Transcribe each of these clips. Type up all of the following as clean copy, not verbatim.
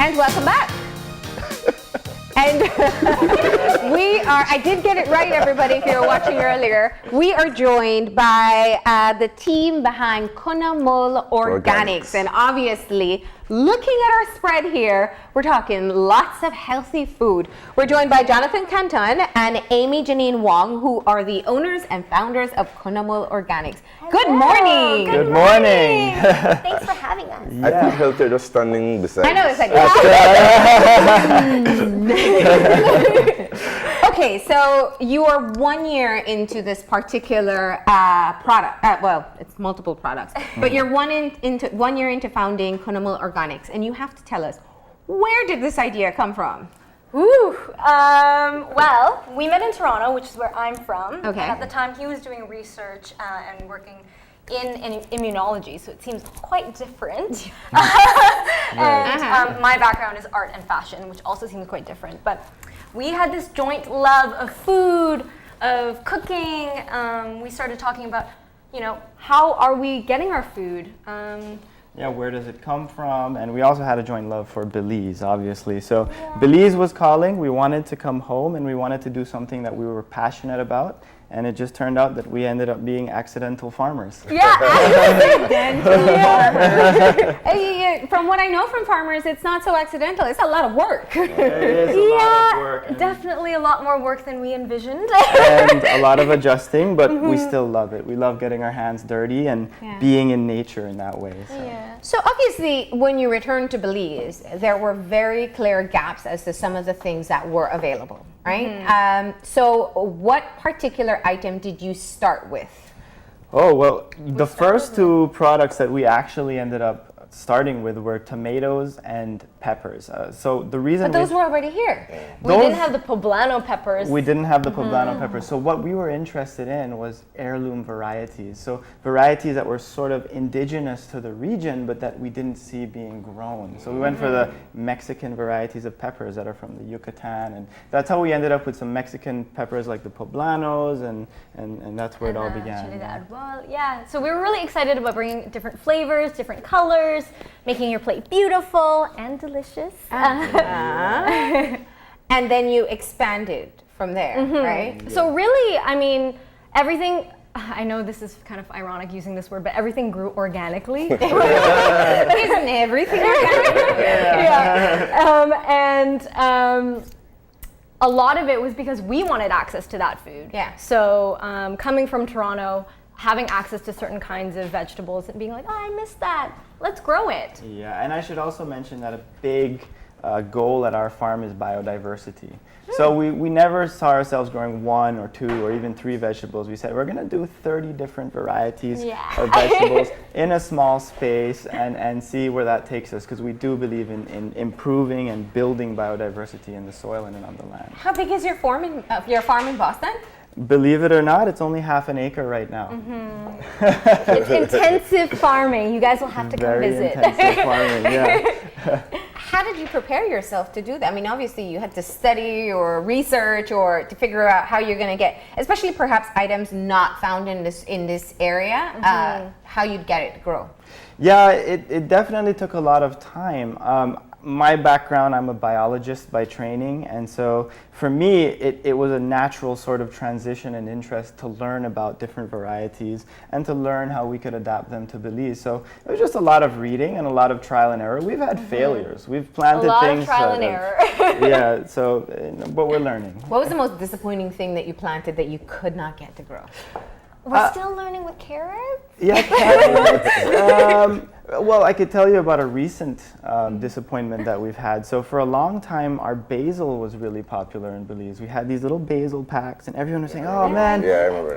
And welcome back. And I did get it right, everybody, if you were watching earlier. We are joined by the team behind Kunahmul Organics. And obviously, looking at our spread here, we're talking lots of healthy food. We're joined by Johnathan Canton and Jenine Wong, who are the owners and founders of Kunahmul Organics. Hello. Good morning. Good morning. Thanks for having us. Yeah. I think healthier just standing beside. I know, it's like, okay, so you are 1 year into this particular product. Well, it's multiple products, but you're 1 year into founding Kunahmul Organics, and you have to tell us, where did this idea come from? Well, we met in Toronto, which is where I'm from. Okay. And at the time, he was doing research and working in immunology, so it seems quite different. And my background is art and fashion, which also seems quite different. But we had this joint love of food, of cooking. We started talking about, how are we getting our food? Yeah, where does it come from? And we also had a joint love for Belize, obviously. So Belize was calling. We wanted to come home, and we wanted to do something that we were passionate about. And it just turned out that we ended up being accidental farmers. Yeah, accidental farmers. From what I know from farmers, it's not so accidental. It's a lot of work. It is a lot of work. Definitely a lot more work than we envisioned. And a lot of adjusting, but we still love it. We love getting our hands dirty and being in nature in that way. So. Yeah. So obviously, when you returned to Belize, there were very clear gaps as to some of the things that were available, right? So what particular item did you start with? Oh, well, the first two products that we actually ended up starting with were tomatoes and peppers. So the reason But those were already here. We didn't have the poblano peppers. We didn't have the poblano peppers. So what we were interested in was heirloom varieties. So varieties that were sort of indigenous to the region, but that we didn't see being grown. So we went for the Mexican varieties of peppers that are from the Yucatan. And that's how we ended up with some Mexican peppers like the poblanos, and that's where it all began. Trinidad. Well, yeah. So we were really excited about bringing different flavors, different colors, making your plate beautiful and delicious. And then you expanded from there, right? Yeah. So really, I mean, everything, I know this is kind of ironic using this word, but everything grew organically. Isn't everything organic? A lot of it was because we wanted access to that food. Yeah. So coming from Toronto, having access to certain kinds of vegetables and being like, oh, I missed that. Let's grow it. Yeah, and I should also mention that a big goal at our farm is biodiversity. So we never saw ourselves growing 1 or 2 or even 3 vegetables. We said we're going to do 30 different varieties of vegetables in a small space and see where that takes us, because we do believe in improving and building biodiversity in the soil and on the land. How big is your farm in Boston? Believe it or not, it's only half an acre right now. It's intensive farming. You guys will have to come visit. Very intensive farming, yeah. How did you prepare yourself to do that? I mean, obviously you had to study or research or to figure out how you're going to get, especially perhaps items not found in this area, how you'd get it to grow. Yeah, it definitely took a lot of time. My background, I'm a biologist by training, and so for me, it was a natural sort of transition and interest to learn about different varieties and to learn how we could adapt them to Belize. So it was just a lot of reading and a lot of trial and error. We've had failures. We've planted things. A lot of trial and error. Yeah, so, but we're learning. What was the most disappointing thing that you planted that you could not get to grow? We're still learning with carrots? Yeah, carrots. Well, I could tell you about a recent disappointment that we've had. So for a long time, our basil was really popular in Belize. We had these little basil packs, and everyone was saying, oh man,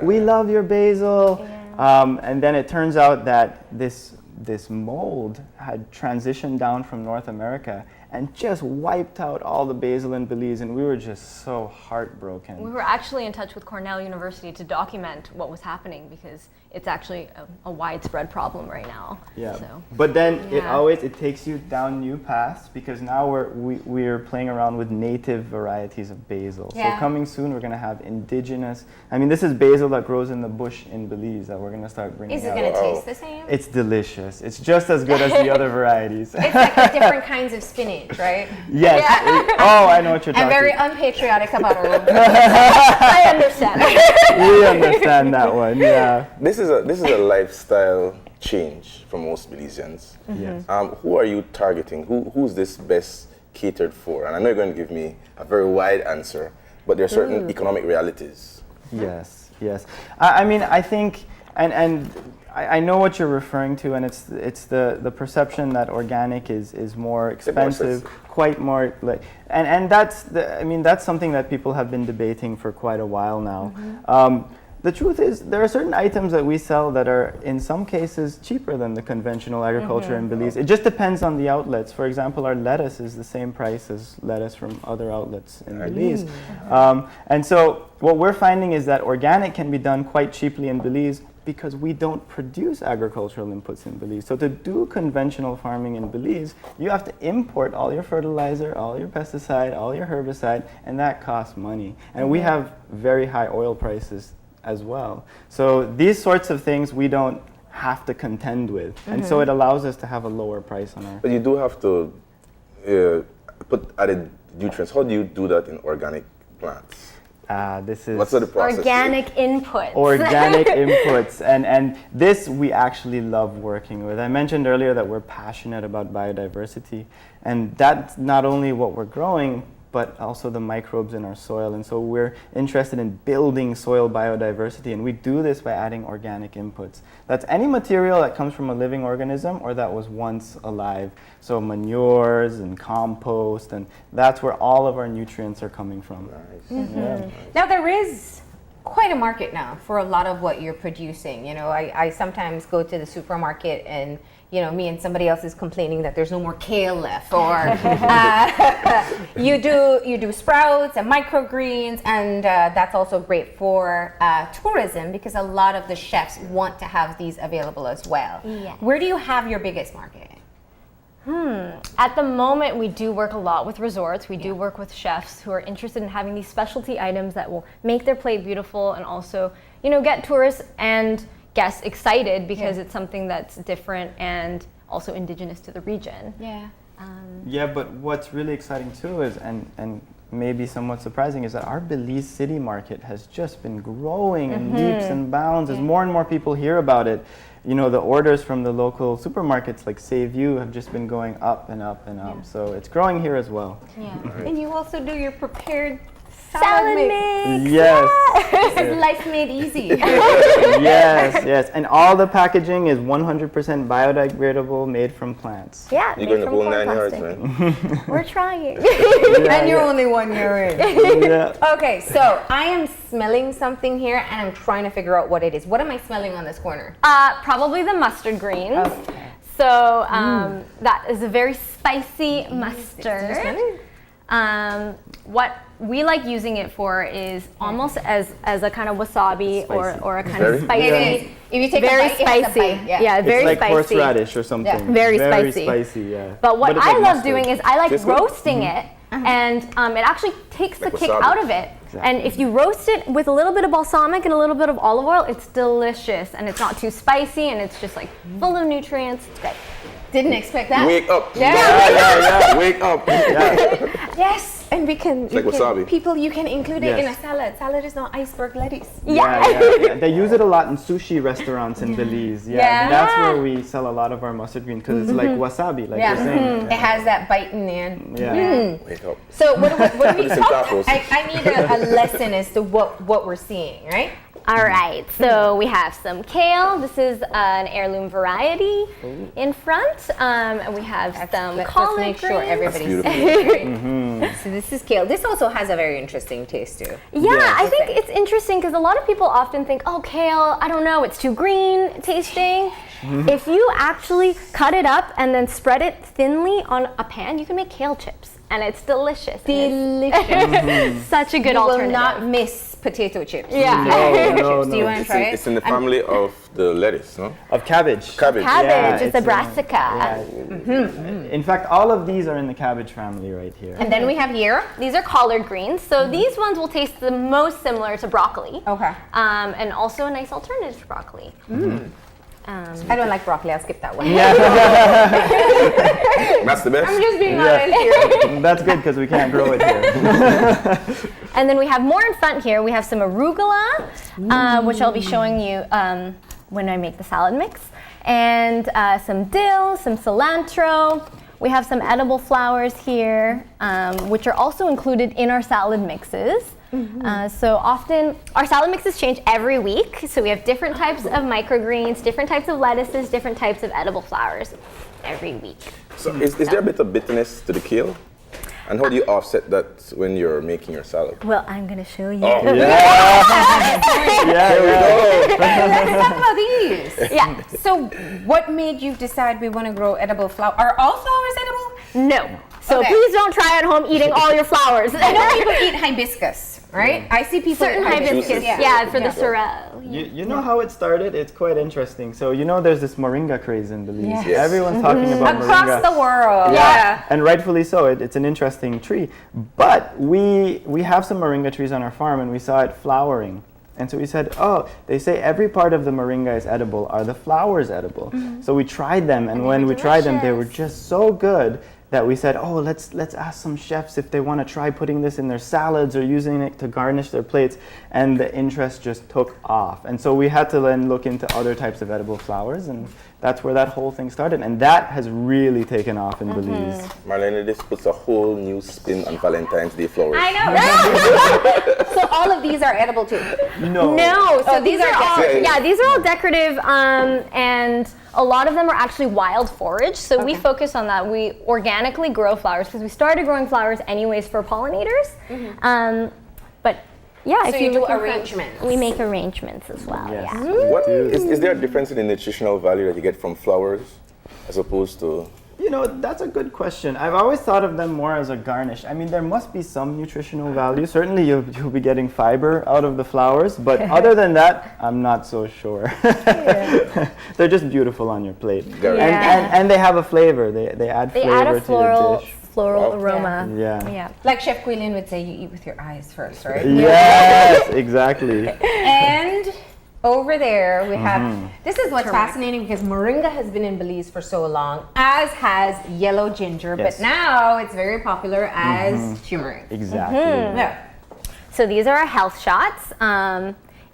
we love your basil. Yeah. And then it turns out that this mold had transitioned down from North America and just wiped out all the basil in Belize, and we were just so heartbroken. We were actually in touch with Cornell University to document what was happening, because it's actually a widespread problem right now. Yeah, so. But then it takes you down new paths, because now we're playing around with native varieties of basil. Yeah. So coming soon, we're going to have indigenous. I mean, this is basil that grows in the bush in Belize that we're going to start bringing out. Is it going to taste the same? It's delicious. It's just as good as the other varieties. It's like the different kinds of spinach. change, right? Yes. Oh, I know what you're talking. And very unpatriotic about our own. I understand. We understand that one. Yeah. This is a lifestyle change for most Belizeans. Yes. Who are you targeting? Who's this best catered for? And I know you're going to give me a very wide answer, but there are certain economic realities. Yes. Yes. I mean, I think, and I know what you're referring to, and it's the perception that organic is more expensive, quite more like, and that's something that people have been debating for quite a while now. The truth is, there are certain items that we sell that are, in some cases, cheaper than the conventional agriculture in Belize. It just depends on the outlets. For example, our lettuce is the same price as lettuce from other outlets in Belize. And so what we're finding is that organic can be done quite cheaply in Belize because we don't produce agricultural inputs in Belize. So to do conventional farming in Belize, you have to import all your fertilizer, all your pesticide, all your herbicide, and that costs money. And we have very high oil prices as well. So these sorts of things we don't have to contend with. And so it allows us to have a lower price on our... But you do have to put added nutrients. How do you do that in organic plants? This is What's the process? Organic inputs. organic inputs, and this we actually love working with. I mentioned earlier that we're passionate about biodiversity, and that's not only what we're growing, but also the microbes in our soil. And so we're interested in building soil biodiversity, and we do this by adding organic inputs. That's any material that comes from a living organism or that was once alive. So manures and compost, and that's where all of our nutrients are coming from. Nice. Yeah. Now there is quite a market now for a lot of what you're producing. You know, I sometimes go to the supermarket and, you know, me and somebody else is complaining that there's no more kale left, or you do sprouts and microgreens, and that's also great for tourism because a lot of the chefs want to have these available as well. Yeah. Where do you have your biggest market? At the moment, we do work a lot with resorts. We do work with chefs who are interested in having these specialty items that will make their plate beautiful and also, you know, get tourists and guests excited because it's something that's different and also indigenous to the region. Yeah. Yeah, but what's really exciting too is, and maybe somewhat surprising, is that our Belize city market has just been growing in leaps and bounds as more and more people hear about it. You know, the orders from the local supermarkets like Save You have just been going up and up and up. So it's growing here as well. Yeah. And you also do your prepared Salad mix! Yes. This is life made easy. Yes, yes. And all the packaging is 100% biodegradable, made from plants. Yeah, You're made going to from go corn 9 yards, plastic. man. We're trying. And you're only 1 year in. Yeah. Okay, so I am smelling something here and I'm trying to figure out what it is. What am I smelling on this corner? Probably the mustard greens. Okay. So that is a very spicy Do you mustard. smell it? What we like using it for is almost as a kind of wasabi or a kind of Very- spicy. It is. If you take Very a bite, it has a spicy. bite, Yeah, very It's like spicy. horseradish or something. Yeah. Very Very spicy. spicy, yeah. But what it's I like love mustard. doing is I like Tastes good. roasting it, and it actually takes the Like kick wasabi. out of it. And if you roast it with a little bit of balsamic and a little bit of olive oil, it's delicious, and it's not too spicy, and it's just like full of nutrients. It's great. Didn't expect that. Wake up. Yeah. Yeah. Wake up. Yes, and we can. like wasabi. People, you can include it in a Yes. salad. Salad is not iceberg lettuce. Yeah. They use it a lot in sushi restaurants in Belize. Yeah. That's where we sell a lot of our mustard green because it's like wasabi, like Yeah, you're saying. it has that bite in the end. Yeah. Wake up. So what do we Listen, tacos. I need a lesson as to what we're seeing, right? All right, so we have some kale. This is an heirloom variety in front, and we have some Let's collard make sure greens. everybody's That's seeing it. So this is kale. This also has a very interesting taste too. Yeah, Yes. I think it's interesting because a lot of people often think, oh, kale, I don't know, it's too green tasting. If you actually cut it up and then spread it thinly on a pan, you can make kale chips, and it's delicious. Delicious. Such a good You will alternative. not miss potato chips. Yeah. No, Do you want to try it? It's in the family of the lettuce, no? Of cabbage. Cabbage. Cabbage, Yeah, it's a it's in- brassica. In fact, all of these are in the cabbage family right here. And then we have here. These are collard greens, so these ones will taste the most similar to broccoli. Okay. And also a nice alternative to broccoli. I don't like broccoli. I'll skip that one. That's the best. I'm just being honest here. That's good because we can't grow it here. And then we have more in front here. We have some arugula, which I'll be showing you when I make the salad mix, and some dill, some cilantro. We have some edible flowers here, which are also included in our salad mixes. So often, our salad mixes change every week. So we have different types of microgreens, different types of lettuces, different types of edible flowers every week. So is there a bit of bitterness to the kale? And how do you offset that when you're making your salad? Well, I'm going to show you. Oh, Let's talk about these. Yeah. So, what made you decide we want to grow edible flower? Are all flowers edible? No. So Okay. please don't try at home eating all your flowers. I know people eat hibiscus, right? I see people Certain eat hibiscus, yeah, for the sorrel. You know how it started? It's quite interesting. So there's this moringa craze in Belize. Yes. Yes. Everyone's talking about Across moringa. the world. Yeah, and rightfully so. It's an interesting tree. But we have some moringa trees on our farm, and we saw it flowering. And so we said, oh, they say every part of the moringa is edible. Are the flowers edible? So we tried them, and when we tried them, they were just so good that we said, oh, let's ask some chefs if they want to try putting this in their salads or using it to garnish their plates. And the interest just took off. And so we had to then look into other types of edible flowers, and that's where that whole thing started. And that has really taken off in Belize. Marlene, this puts a whole new spin on Valentine's Day flowers. I know. So all of these are edible too. No. No, so Oh, these these are are all decorative. these are all decorative, and a lot of them are actually wild forage. So we Okay. focus on that. We organically grow flowers because we started growing flowers anyways for pollinators. But yeah, So if you do look in front, arrangements. we make arrangements as well. Yes. Yeah. What is there a difference in the nutritional value that you get from flowers as opposed to? That's a good question. I've always thought of them more as a garnish. I mean, there must be some nutritional value. Certainly, you'll be getting fiber out of the flowers, but other than that, I'm not so sure. They're just beautiful on your plate, and they have a flavor. They add They flavor add a to your dish. floral Wow. aroma. Yeah. Yeah. Like Chef Quillian would say, you eat with your eyes first, right? Yes, exactly. And over there we have, this is what's fascinating because moringa has been in Belize for so long, as has yellow ginger, Yes. but now it's very popular as turmeric. Exactly. Yeah. So these are our health shots.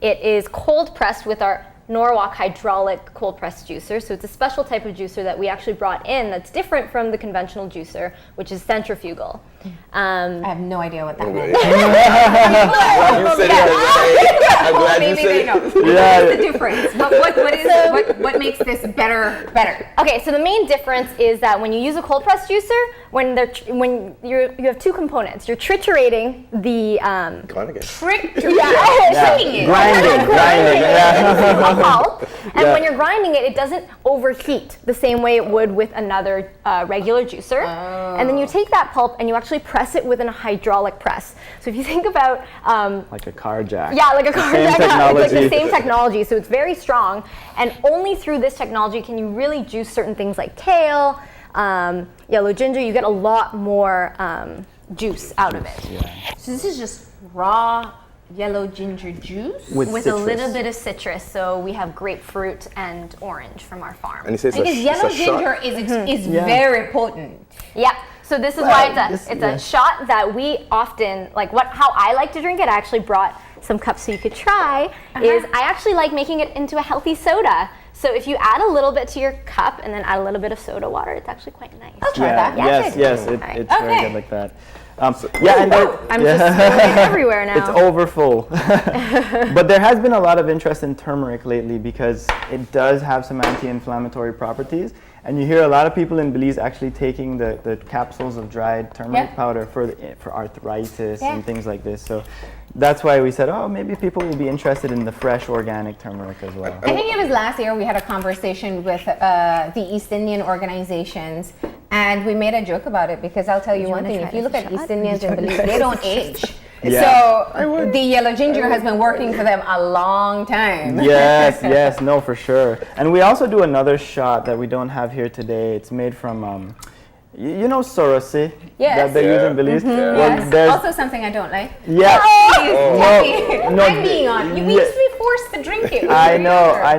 It is cold pressed with our Norwalk hydraulic cold pressed juicer. So it's a special type of juicer that we actually brought in that's different from the conventional juicer, which is centrifugal. I have no idea what that means. You said it. I'm glad you Maybe said they it. know. What's the difference? What makes this better? Okay, so the main difference is that when you use a cold press juicer, when you have two components, you're triturating the Come on again. Tricking it. Grinding. Yeah. pulp, and when you're grinding it, it doesn't overheat the same way it would with another regular juicer. And then you take that pulp and you actually press it with a hydraulic press. So if you think about Like a car jack. yeah, like a car Same jack, it's like the technology. same technology. So it's very strong, and only through this technology can you really juice certain things like kale, yellow ginger. You get a lot more juice out of it. So this is just raw yellow ginger juice? With With citrus. a little bit of citrus. So we have grapefruit and orange from our farm. And he says Because yellow ginger is very potent. Yeah. So this is why this- it's a shot that we often like. How I like to drink it. I actually brought some cups so you could try. Is I actually like making it into a healthy soda. So if you add a little bit to your cup and then add a little bit of soda water, it's actually quite nice. I'll try that. Yes, it's very Okay. good like that. And I'm just spilling it everywhere now. it's overfull. But there has been a lot of interest in turmeric lately because it does have some anti-inflammatory properties. And you hear a lot of people in Belize actually taking the capsules of dried turmeric powder for arthritis and things like this. So that's why we said, oh, maybe people will be interested in the fresh organic turmeric as well. I think it was last year we had a conversation with the East Indian organizations, and we made a joke about it because I'll tell you one thing: if you look at East Indians in Belize, they don't age. Yeah. So the yellow ginger has been working for them a long time. Yes, no, for sure. And we also do another shot that we don't have here today. It's made from, you know, Sorosi that they use in Belize. Well, Yes. there's Also something I don't like. yeah. Please, no, I'm being on. You used to be forced to drink it. I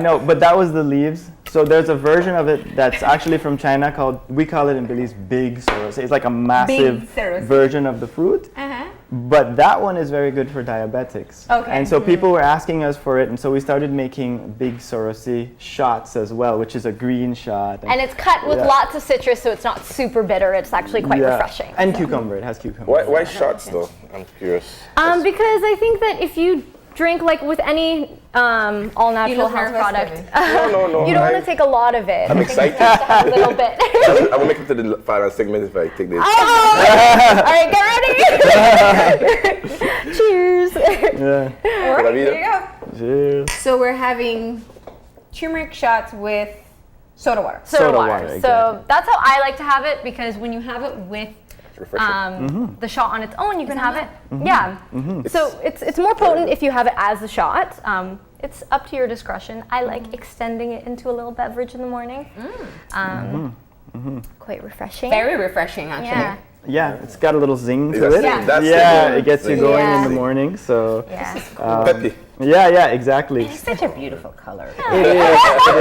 know. But that was the leaves So there's a version of it that's actually from China called, we call it in Belize big sorose. It's like a massive sorose. version of the fruit. Uh-huh. But that one is very good for diabetics. Okay. And so people were asking us for it, and so we started making big sorose shots as well, which is a green shot. And it's cut with Yeah. lots of citrus, so it's not super bitter. It's actually quite refreshing. And cucumber, it has cucumber. Why shots though? I'm curious. Because I think that if you drink like with any all natural look health nervous, product, No. you don't want to take a lot lot of it. I'm I think excited. it's just to have a little bit. I will make it to the final segment if I take this. Oh! All right, get ready. Cheers. Yeah. All right, there you go. Cheers. So we're having turmeric shots with soda water. Soda water. water, So exactly. that's how I like to have it, because when you have it with It's refreshing. the shot on its own, you can have it. Yeah. So it's more potent if you have it as a shot. It's up to your discretion. I like extending it into a little beverage in the morning. Quite refreshing. Very refreshing, actually. Yeah. Yeah, it's got a little zing to That's it. it. That's Yeah, it. it gets you Zing. going in Yeah. the morning. So Yeah. Peppy. yeah, exactly. It's such a beautiful color. It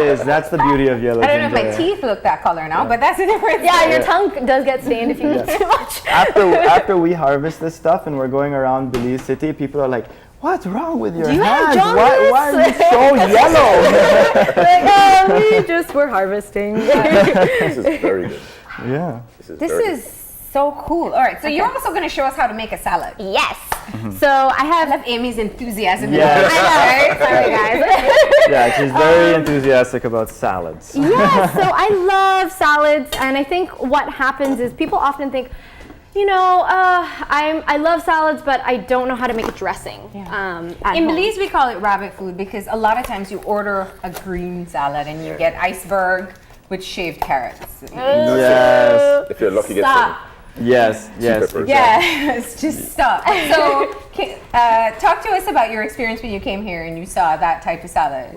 is. That's the beauty of yellow I don't know ginger. if my teeth look that color now, but that's a different Yeah, story. your tongue does get stained if you eat too much. After we harvest this stuff and we're going around Belize City, people are like, "What's wrong with your you have hands? Why are you jaundice?" so yellow?" Like, we just were harvesting. This is very good. Yeah. This very is so cool. All right, so you're also going to show us how to make a salad. Yes. So I I have. love Amy's enthusiasm. Yes. I know. Sorry, guys. Yeah, she's very enthusiastic about salads. Yeah, so I love salads, and I think what happens is people often think, you know, I love salads, but I don't know how to make a dressing. At In home. Belize, we call it rabbit food because a lot of times you order a green salad and you get iceberg with shaved carrots. Yes. If you're lucky, get Stop. some. Yes. peppers. Yes, just stop. So, talk to us about your experience when you came here and you saw that type of salad.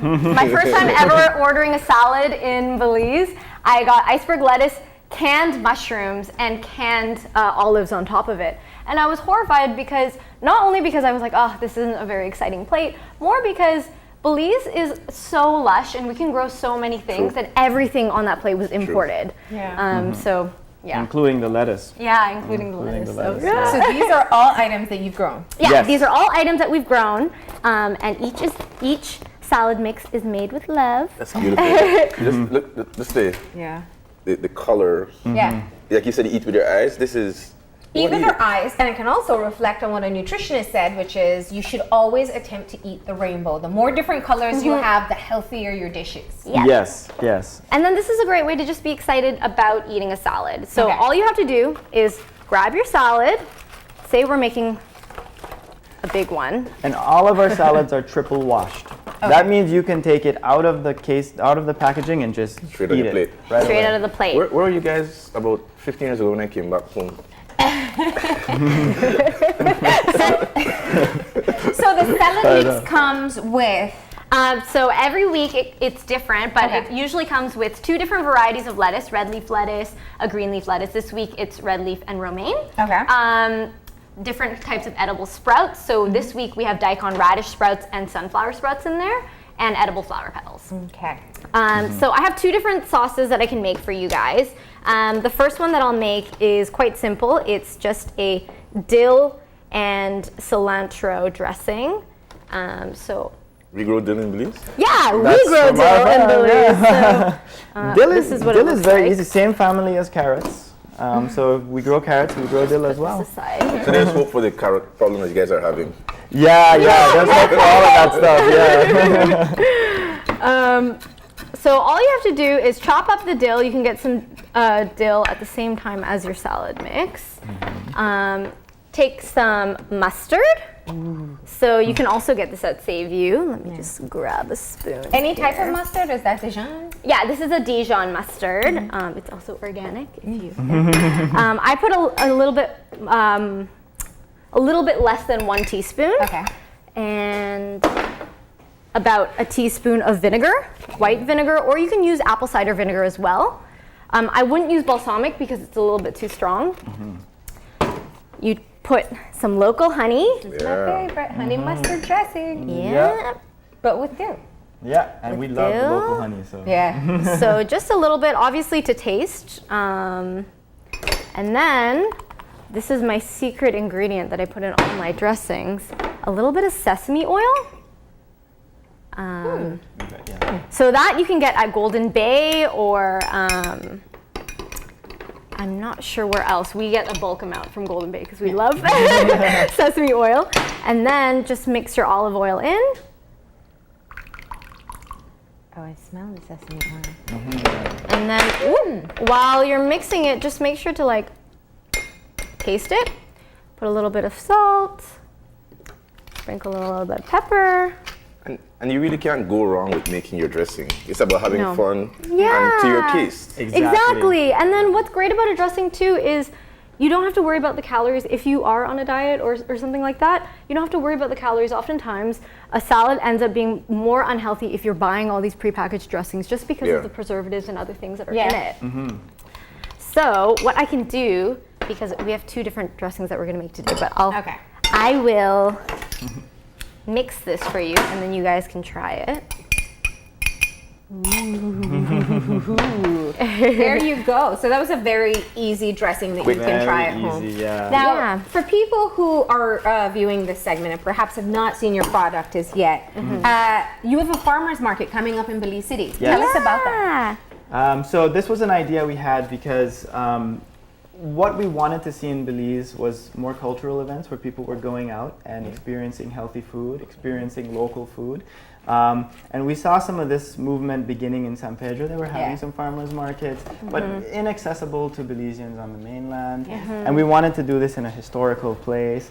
My first time ever ordering a salad in Belize, I got iceberg lettuce, canned mushrooms, and canned olives on top of it. And I was horrified because, not only because I was like, oh, this isn't a very exciting plate, more because Belize is so lush and we can grow so many things, and everything on that plate was imported. Yeah. So, yeah. Including the lettuce. Yeah, including the Including lettuce. the lettuce, So, yeah. So these are all items that you've grown. yeah, Yes. these are all items that we've grown, and each salad mix is made with love. That's beautiful. Just look, just Yeah. the color. Yeah. Like you said, you eat with your eyes. This is. Eat what with do your eyes, and it can also reflect on what a nutritionist said, which is you should always attempt to eat the rainbow. The more different colors you have, the healthier your dishes. Yeah. Yes. And then this is a great way to just be excited about eating a salad. So Okay. all you have to do is grab your salad. Say we're making a big one. And all of our salads are triple washed. That means you can take it out of the case, out of the packaging, and just Straight on eat your it plate. right Straight away. out of the plate. Where were you guys about 15 years ago when I came back home? So the salad mix comes with. So every week it's different, but Okay. it usually comes with 2 different varieties of lettuce, red leaf lettuce, a green leaf lettuce. This week it's red leaf and romaine. Okay. Different types of edible sprouts. So this week we have daikon radish sprouts and sunflower sprouts in there, and edible flower petals. Okay. So I have 2 different sauces that I can make for you guys. The first one that I'll make is quite simple. It's just a dill and cilantro dressing. So We grow dill in Belize. yeah, we That's grow from our dill in farm, Belize. yeah. So, Dill this is what it dill is looks very like. easy. Same family as carrots. So we grow carrots, we grow dill as well. This aside. So there's hope for the carrot problem that you guys are having. Yeah. There's hope for all of that stuff. Yeah. So all you have to do is chop up the dill. You can get some dill at the same time as your salad mix. Take some mustard. So you can also get this at Save You. Let me just grab a spoon. Any type of here. mustard? Is that Dijon? Yeah, this is a Dijon mustard. It's also organic. If you I put a little bit less than 1 teaspoon. Okay. And about a teaspoon of vinegar, white vinegar, or you can use apple cider vinegar as well. I wouldn't use balsamic because it's a little bit too strong. You put some local honey. My favorite honey mustard dressing. Yeah. But with dill. Yeah, and we love the dill. local honey, so. Yeah. So just a little bit, obviously to taste. And then, this is my secret ingredient that I put in all my dressings. A little bit of sesame oil. Yeah. So that you can get at Golden Bay or I'm not sure where else. We get a bulk amount from Golden Bay because we love sesame oil. And then just mix your olive oil in. Oh, I smell the sesame oil. And then while you're mixing it, just make sure to like taste it. Put a little bit of salt. Sprinkle a little bit of pepper. And you really can't go wrong with making your dressing. It's about having No. fun Yeah. and to your taste. Exactly. And then what's great about a dressing too is you don't have to worry about the calories if you are on a diet or something like that. You don't have to worry about the calories. Oftentimes, a salad ends up being more unhealthy if you're buying all these prepackaged dressings just because of the preservatives and other things that are in it. So what I can do, because we have 2 different dressings that we're going to make today, but I will mix this for you, and then you guys can try it. There you go. So that was a very easy dressing that you can try at home. Easy, yeah. Now, for people who are viewing this segment and perhaps have not seen your product as yet, you have a farmer's market coming up in Belize City. Yes. Tell us about that. So this was an idea we had because what we wanted to see in Belize was more cultural events where people were going out and experiencing healthy food, experiencing local food. And we saw some of this movement beginning in San Pedro. They were having some farmers markets, but inaccessible to Belizeans on the mainland. And we wanted to do this in a historical place.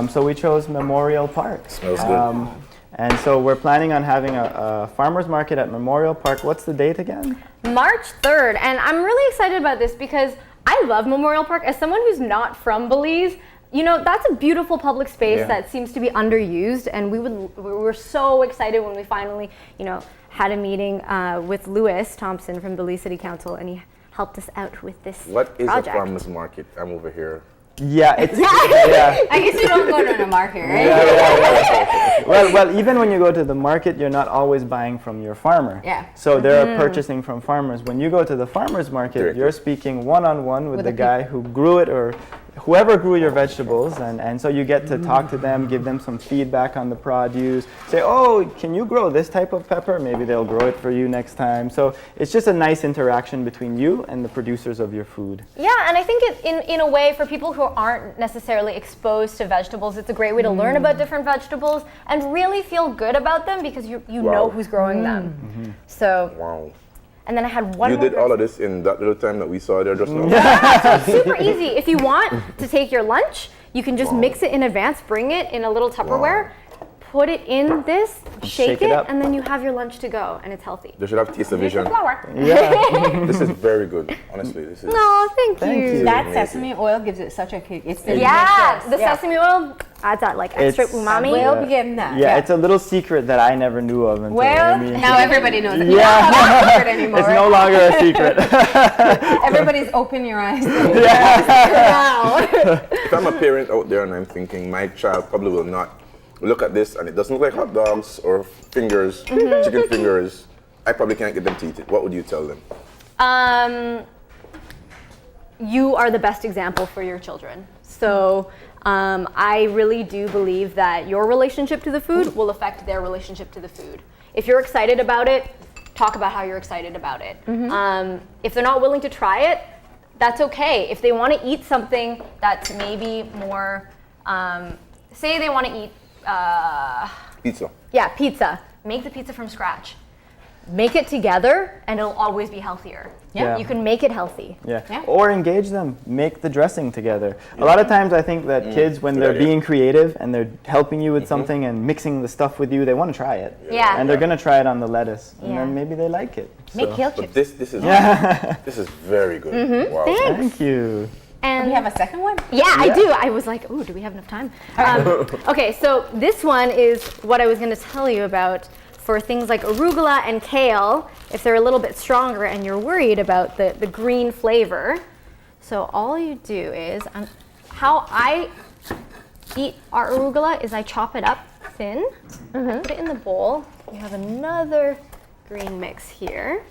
So we chose Memorial Park. Smells good. And so we're planning on having a farmers market at Memorial Park. What's the date again? March 3rd, and I'm really excited about this because I love Memorial Park. As someone who's not from Belize, you know, that's a beautiful public space that seems to be underused, and we were so excited when we finally, you know, had a meeting with Louis Thompson from Belize City Council, and he helped us out with this What is project. a farmer's market? I'm over here. Yeah, it's yeah. I guess you don't go to the market, right? Well, even when you go to the market, you're not always buying from your farmer. Yeah. So they're purchasing from farmers. When you go to the farmer's market, Directly. you're speaking one-on-one with the guy who grew it or whoever grew your vegetables, and so you get to talk to them, give them some feedback on the produce, say, oh, can you grow this type of pepper? Maybe they'll grow it for you next time. So it's just a nice interaction between you and the producers of your food. Yeah, and I think in a way, for people who aren't necessarily exposed to vegetables, it's a great way to learn about different vegetables and really feel good about them because you know who's growing them. So, Wow. and then I had one You more did all of this in that little time that we saw there just now? It's super easy. If you want to take your lunch, you can just mix it in advance, bring it in a little Tupperware, put it in this, shake it, up. and then you have your lunch to go, and it's healthy. They should have taste of vision. Flour. Yeah. This is very good. Honestly, this is. No, thank you. That Amazing. sesame oil gives it such a kick. It's delicious. Yeah, the sesame oil adds that like extra It's- umami. We'll be getting that. Yeah, it's a little secret that I never knew of until Well, Amy now everybody knows it. Yeah. You don't have a secret anymore. It's no longer a secret. Everybody's open your eyes. Wow. If I'm a parent out there and I'm thinking my child probably will not look at this and it doesn't look like hot dogs or fingers, chicken fingers, I probably can't get them to eat it. What would you tell them? You are the best example for your children. So I really do believe that your relationship to the food will affect their relationship to the food. If you're excited about it, talk about how you're excited about it. If they're not willing to try it, that's okay. If they want to eat something that's maybe more, say they want to eat Pizza. yeah, pizza. Make the pizza from scratch. Make it together and it'll always be healthier. Yeah. You can make it healthy. Yeah. Or engage them, make the dressing together. A lot of times I think that kids, when they're idea. being creative and they're helping you with something and mixing the stuff with you, they want to try it. Yeah. And they're going to try it on the lettuce. And Yeah. then maybe they like it. Make So, kale But chips. this is this is very good. Wow. Thanks. Thank you. And We have a second one? yeah, I do. I was like, ooh, do we have enough time? Okay, so this one is what I was going to tell you about for things like arugula and kale, if they're a little bit stronger and you're worried about the green flavor. So all you do is, how I eat our arugula is I chop it up thin, I put it in the bowl, We have another green mix here.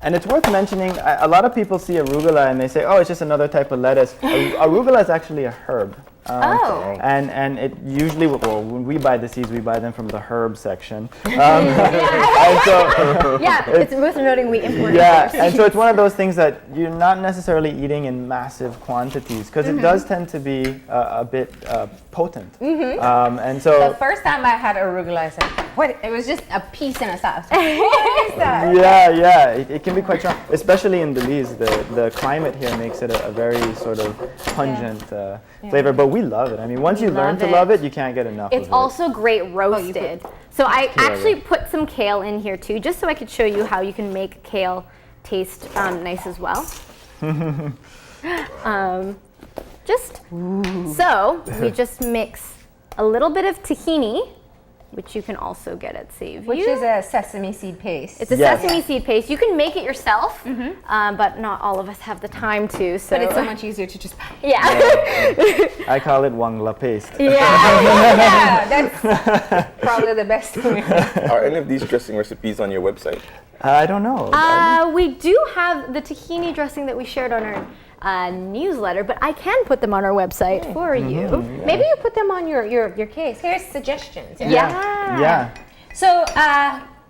And it's worth mentioning, a lot of people see arugula and they say, oh, it's just another type of lettuce. Arugula is actually a herb. And it usually, well, when we buy the seeds, we buy them from the herb section. And so, It's worth noting we import and so it's one of those things that you're not necessarily eating in massive quantities because it does tend to be a bit potent. And so The first time I had arugula, I said, what? It was just a piece in a sauce. What is that? it can be quite strong, especially in Belize. The climate here makes it a very sort of pungent flavor, but we love it. I mean, once you learn to love it, you can't get enough of it. It's also great roasted. So I actually put some kale in here too, just so I could show you how you can make kale taste nice as well. So we just mix a little bit of tahini, which you can also get at Save Which You. is a sesame seed paste. It's a sesame seed paste. You can make it yourself, but not all of us have the time to. So But it's so much easier to just buy. I call it Wong La paste. Yeah, that's probably the best thing. Are any of these dressing recipes on your website? I don't know. We do have the tahini dressing that we shared on our newsletter, but I can put them on our website for you. Maybe you put them on your case. Here's suggestions. Yeah. So,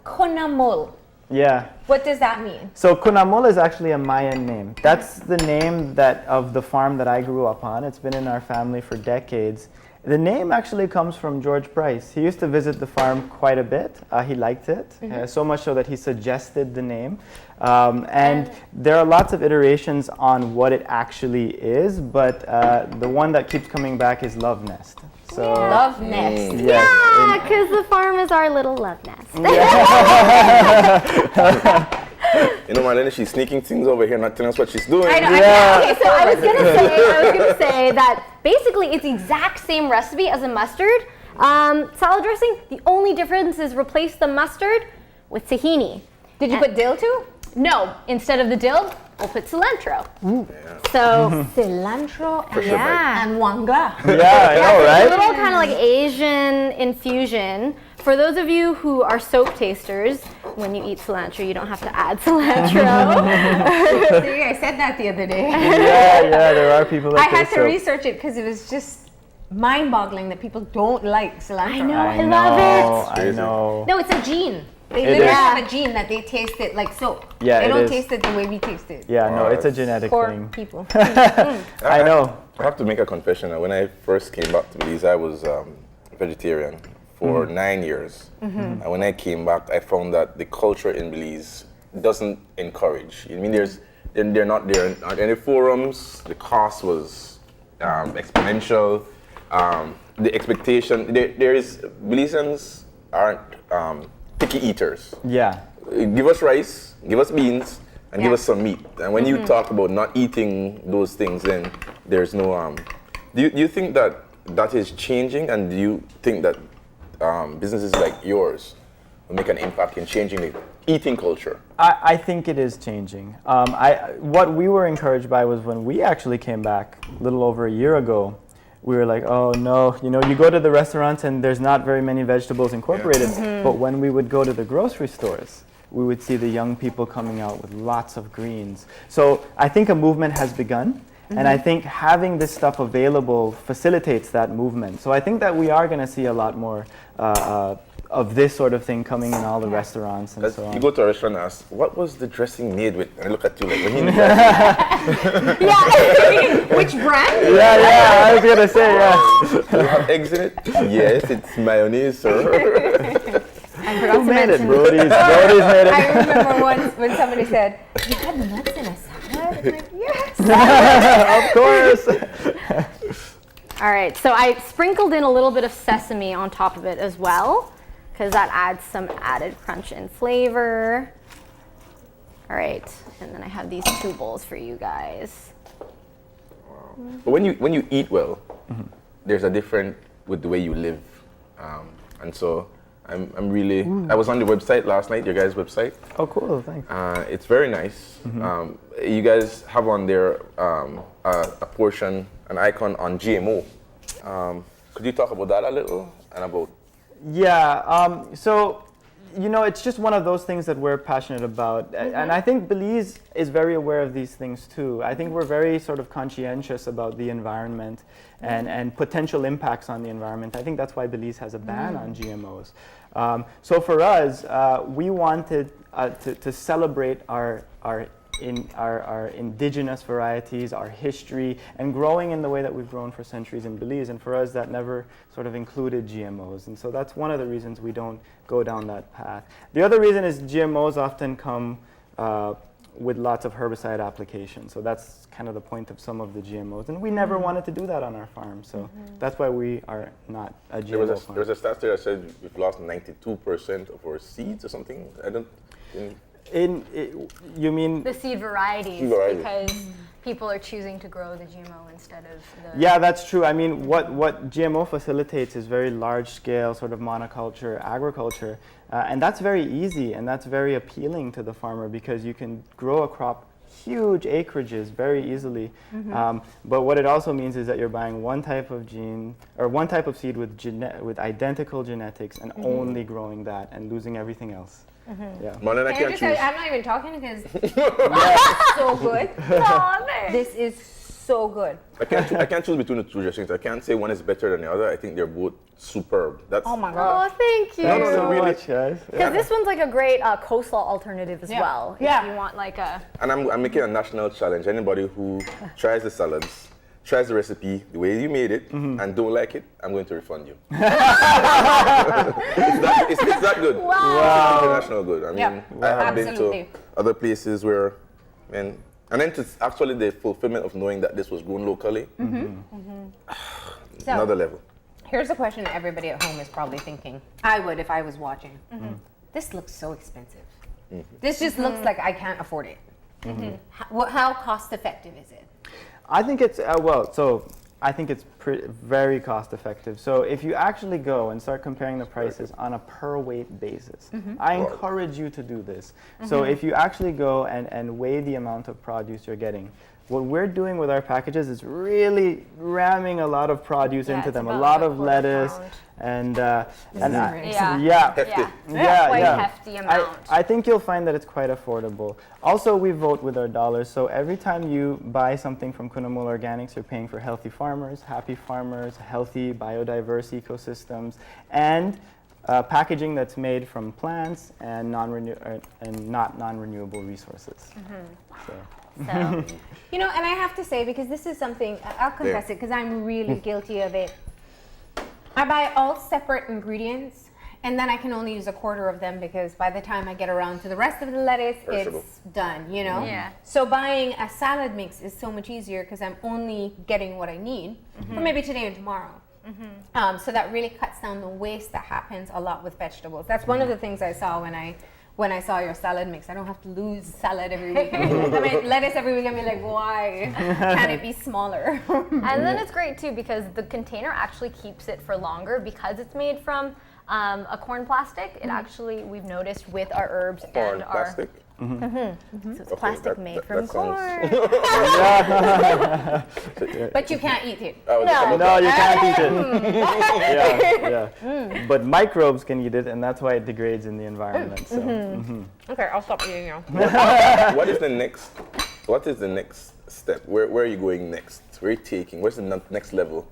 Kunahmul, Yeah. what does that mean? So Kunahmul is actually a Mayan name. That's the name of the farm that I grew up on. It's been in our family for decades. The name actually comes from George Price. He used to visit the farm quite a bit. He liked it, so much so that he suggested the name. And there are lots of iterations on what it actually is, but the one that keeps coming back is Love Nest. So, Love nest. yes, Yeah, because the farm is our little love nest. You know, Marlene, she's sneaking things over here, not telling us what she's doing. I know. Okay, so I was gonna say that basically it's the exact same recipe as a mustard salad dressing. The only difference is replace the mustard with tahini. Did you put dill too? No, instead of the dill, we'll put cilantro. So Cilantro yeah, and wanga. yeah, I know, a right? little kind of like Asian infusion. For those of you who are soap tasters, when you eat cilantro, you don't have to add cilantro. See, I said that the other day. Yeah, there are people that I had taste to soap. research it because it was just mind-boggling that people don't like cilantro. I know, I love it. I know. No, it's a gene. They It literally is. have a gene that they taste it like soap. Yeah, they it don't is. taste it the way we taste it. Yeah, no, Wow, it's a that's genetic Poor thing. people. I know. I have to make a confession. When I first came back to Belize, I was vegetarian for 9 years. And when I came back, I found that the culture in Belize doesn't encourage. I mean, they're not there at any forums. The cost was exponential. The expectation, Belizeans aren't picky eaters. Yeah. Give us rice, give us beans, and give us some meat. And when you talk about not eating those things, then there's no. Do you think that is changing, and do you think that businesses like yours will make an impact in changing the eating culture? I think it is changing. What we were encouraged by was when we actually came back a little over a year ago, we were like, oh no, you go to the restaurants and there's not very many vegetables incorporated. But when we would go to the grocery stores, we would see the young people coming out with lots of greens. So I think a movement has begun. And I think having this stuff available facilitates that movement. So I think that we are going to see a lot more of this sort of thing coming in all the restaurants and so on. You go to a restaurant and ask, what was the dressing made with? And I look at you like, what do you mean? Which brand? Yeah, I was going to say, yeah. Do you have eggs in it? Yes, it's mayonnaise, sir. Who made it? Brody's made it. I remember once when somebody said, you had nuts in a salad? I'm like, yes. Of course. All right, so I sprinkled in a little bit of sesame on top of it as well, because that adds some added crunch and flavor. All right, and then I have these 2 bowls for you guys. But when you eat well, there's a different with the way you live, and so I'm really. I was on the website last night, your guys' website. Oh, cool, thanks. It's very nice. You guys have on there a portion, an icon on GMO. Could you talk about that a little and about? Yeah, so You know, it's just one of those things that we're passionate about. And I think Belize is very aware of these things too. I think we're very sort of conscientious about the environment and potential impacts on the environment. I think that's why Belize has a ban on GMOs. So for us, we wanted to celebrate our indigenous varieties, our history, and growing in the way that we've grown for centuries in Belize. And for us, that never sort of included GMOs. And so that's one of the reasons we don't go down that path. The other reason is GMOs often come with lots of herbicide application. So that's kind of the point of some of the GMOs. And we never wanted to do that on our farm. So that's why we are not a GMO farm. There was a stat there that said we've lost 92% of our seeds or something. You mean The seed varieties, Seed varieties. because people are choosing to grow the GMO instead of the... Yeah, that's true. I mean, what GMO facilitates is very large-scale sort of monoculture agriculture, and that's very easy and that's very appealing to the farmer because you can grow a crop huge acreages very easily. But what it also means is that you're buying one type of gene or one type of seed with identical genetics and only growing that and losing everything else. Yeah. Man, I Can I can't just say, choose. I'm not even talking because it's so good. Aw, thanks. This is so good. I can't choose between the two dressings. I can't say one is better than the other. I think they're both superb. That's Oh my god. Oh, thank you. No, no, no, So really. much, guys. Because this one's like a great coleslaw alternative as well. Yeah. If you want like a... And I'm making a national challenge. Anybody who tries the salads, tries the recipe the way you made it, and don't like it, I'm going to refund you. it's that good. Wow. It's international good. I mean, Yeah. I have been Absolutely. to other places where, and then to actually the fulfillment of knowing that this was grown locally, So, another level. here's a question everybody at home is probably thinking. I would if I was watching. This looks so expensive. This just looks like I can't afford it. How cost effective is it? I think it's I think it's very cost effective. So if you actually go and start comparing the prices on a per weight basis, I encourage you to do this. So if you actually go and weigh the amount of produce you're getting, what we're doing with our packages is really ramming a lot of produce into it's them, a about lot a of quarter lettuce pound. and really Yeah. Hefty. Quite hefty amount. I think you'll find that it's quite affordable. Also, we vote with our dollars, so every time you buy something from Kunahmul Organics, you're paying for healthy farmers, happy farmers, healthy biodiverse ecosystems, and packaging that's made from plants and not non-renewable resources. So. So, You know, and I have to say, because this is something, I'll confess it, because I'm really guilty of it. I buy all separate ingredients, and then I can only use a quarter of them because by the time I get around to the rest of the lettuce, Perishable. it's done, you know? Yeah. So buying a salad mix is so much easier because I'm only getting what I need for maybe today and tomorrow. So that really cuts down the waste that happens a lot with vegetables. That's one of the things I saw when I saw your salad mix. I don't have to lose salad every week. I mean, lettuce every week. I mean, like, why can't it be smaller? and then it's great too because the container actually keeps it for longer because it's made from a corn plastic. It actually, we've noticed with our herbs Corn and our... plastic. So it's Okay, plastic that- made that- from that sounds- corn. But you can't eat it. I was- No. No, you can't eat it. Yeah. But microbes can eat it, and that's why it degrades in the environment. So. Okay, I'll stop eating now. What is the next step? Where are you going next? Where are you taking? Where's the next level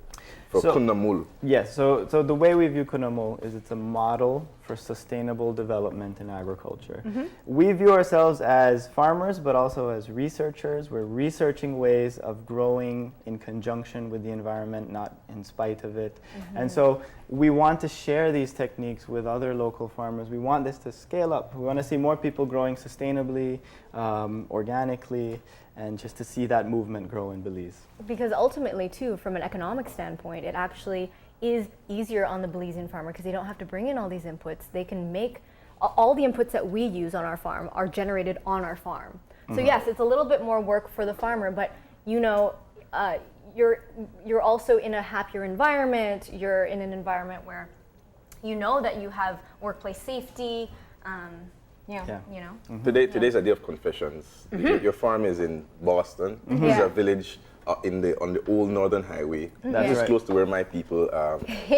for So- Kunahmul? Yes, so the way we view Kunahmul is it's a model for sustainable development in agriculture. We view ourselves as farmers, but also as researchers. We're researching ways of growing in conjunction with the environment, not in spite of it. And so we want to share these techniques with other local farmers. We want this to scale up. We want to see more people growing sustainably, organically, and just to see that movement grow in Belize. Because ultimately, too, from an economic standpoint, it actually is easier on the Belizean farmer because they don't have to bring in all these inputs. They can make all the inputs that we use on our farm are generated on our farm. So yes, it's a little bit more work for the farmer, but you know, you're also in a happier environment. You're in an environment where you know that you have workplace safety. Yeah. You know. Today's a day of confessions. Your farm is in Boston. It's a village on the old Northern Highway. That's Just right. close to where my people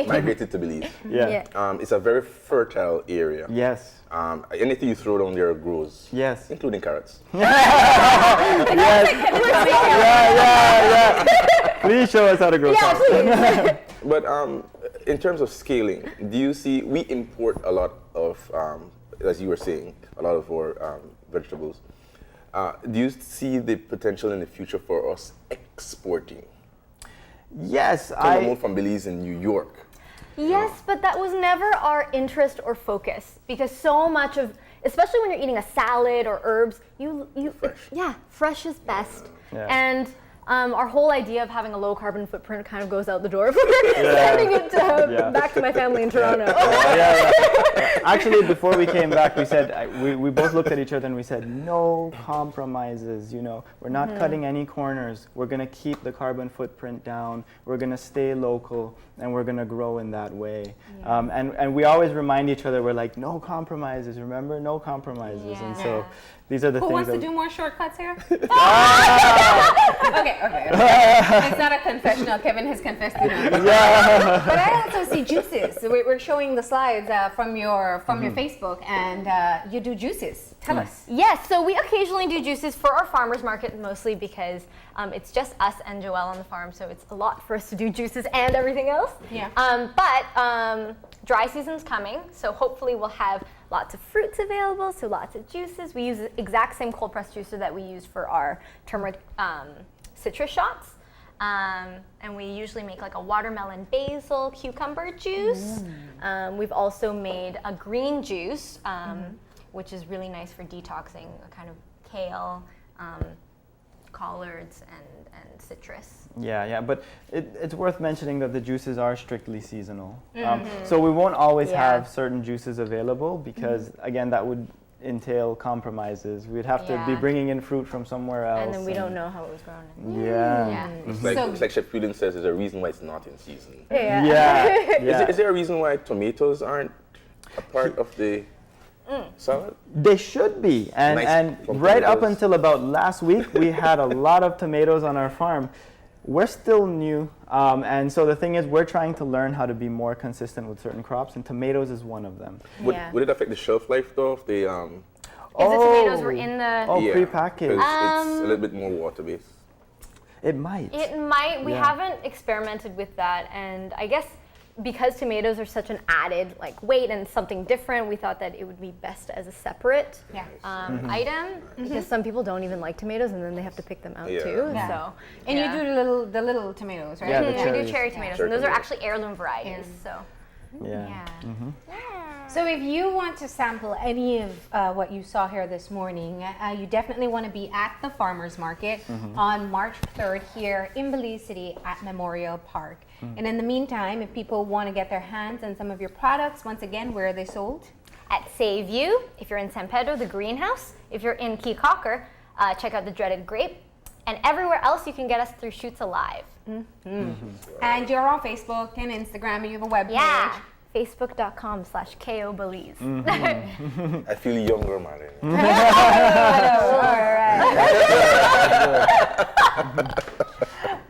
migrated to Belize. Yeah. It's a very fertile area. Yes. Anything you throw down there grows. Yes. Including carrots. Yeah. Please show us how to grow carrots. But in terms of scaling, do you see, we import a lot of, as you were saying, a lot of our vegetables. Do you see the potential in the future for us exporting? Yes, Kunahmul from Belize in New York. Yes, but that was never our interest or focus because so much of, especially when you're eating a salad or herbs, you Fresh. fresh is best. Yeah. And our whole idea of having a low carbon footprint kind of goes out the door. Sending it back to my family in Toronto. Actually, before we came back, we said we both looked at each other and we said no compromises. You know, we're not cutting any corners. We're gonna keep the carbon footprint down. We're gonna stay local, and we're gonna grow in that way. And we always remind each other, we're like, no compromises. Remember, no compromises. And so these are the Who things wants to that do more shortcuts here? Okay. It's not a confessional. Kevin has confessed enough. But I also see juices. So we're showing the slides from your Facebook, and you do juices. Tell us. Yes, so we occasionally do juices for our farmers market, mostly because it's just us and Joelle on the farm, so it's a lot for us to do juices and everything else. Yeah. But dry season's coming, so hopefully we'll have lots of fruits available, so lots of juices. We use the exact same cold press juicer that we use for our turmeric citrus shots. And we usually make like a watermelon basil cucumber juice. We've also made a green juice, which is really nice for detoxing, a kind of kale, collards, and citrus. Yeah, but it's worth mentioning that the juices are strictly seasonal. So we won't always have certain juices available because, again, that would entail compromises. We'd have to be bringing in fruit from somewhere else. And then we don't know how it was grown. It's like Chef Julian says, there's a reason why it's not in season. Is there a reason why tomatoes aren't a part of the salad? They should be. And right up until about last week, we had a lot of tomatoes on our farm. We're still new, and so the thing is, we're trying to learn how to be more consistent with certain crops, and tomatoes is one of them. Would it affect the shelf life though if they If the tomatoes were in the... prepackaged. 'cause it's a little bit more water based. It might. It might. We haven't experimented with that, and I guess because tomatoes are such an added weight and something different, we thought that it would be best as a separate item because some people don't even like tomatoes, and then they have to pick them out too. Yeah. So, And you do the little tomatoes, right? Yeah, the we cherries. do cherry tomatoes, and those are actually heirloom varieties. So, So if you want to sample any of what you saw here this morning, you definitely want to be at the farmers market on March 3rd here in Belize City at Memorial Park. And in the meantime, if people want to get their hands on some of your products, once again, where are they sold? at Save You, if you're in San Pedro, the greenhouse. If you're in Key Cocker, check out the Dreaded Grape. And everywhere else, you can get us through Shoots Alive. And you're on Facebook and Instagram, and you have a webpage. Yeah. Facebook.com/KO Belize. I feel younger, man.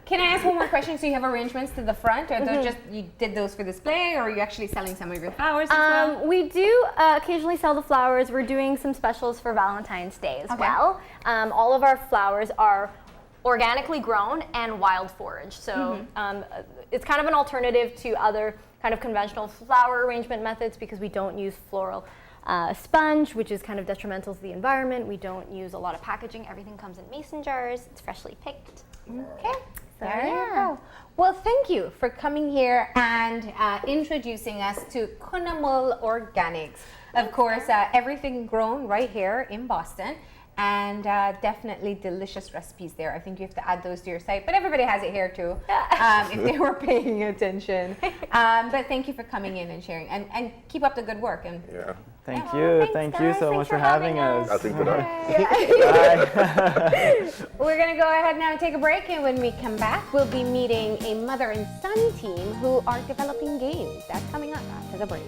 Can I ask one more question? So you have arrangements to the front, or those just you did those for display, or are you actually selling some of your flowers as well? We do occasionally sell the flowers. We're doing some specials for Valentine's Day as well. All of our flowers are organically grown and wild forage. So it's kind of an alternative to other kind of conventional flower arrangement methods because we don't use floral sponge, which is kind of detrimental to the environment. We don't use a lot of packaging. Everything comes in mason jars. It's freshly picked. Okay, there you go. Well, thank you for coming here and introducing us to Kunahmul Organics. Of course, everything grown right here in Boston. And definitely delicious recipes there. I think you have to add those to your site, but everybody has it here too, if they were paying attention. But thank you for coming in and sharing, and keep up the good work. And Thank you. Thank you so much for having us. I'll think for that. We're gonna go ahead now and take a break, and when we come back, we'll be meeting a mother and son team who are developing games. That's coming up after the break.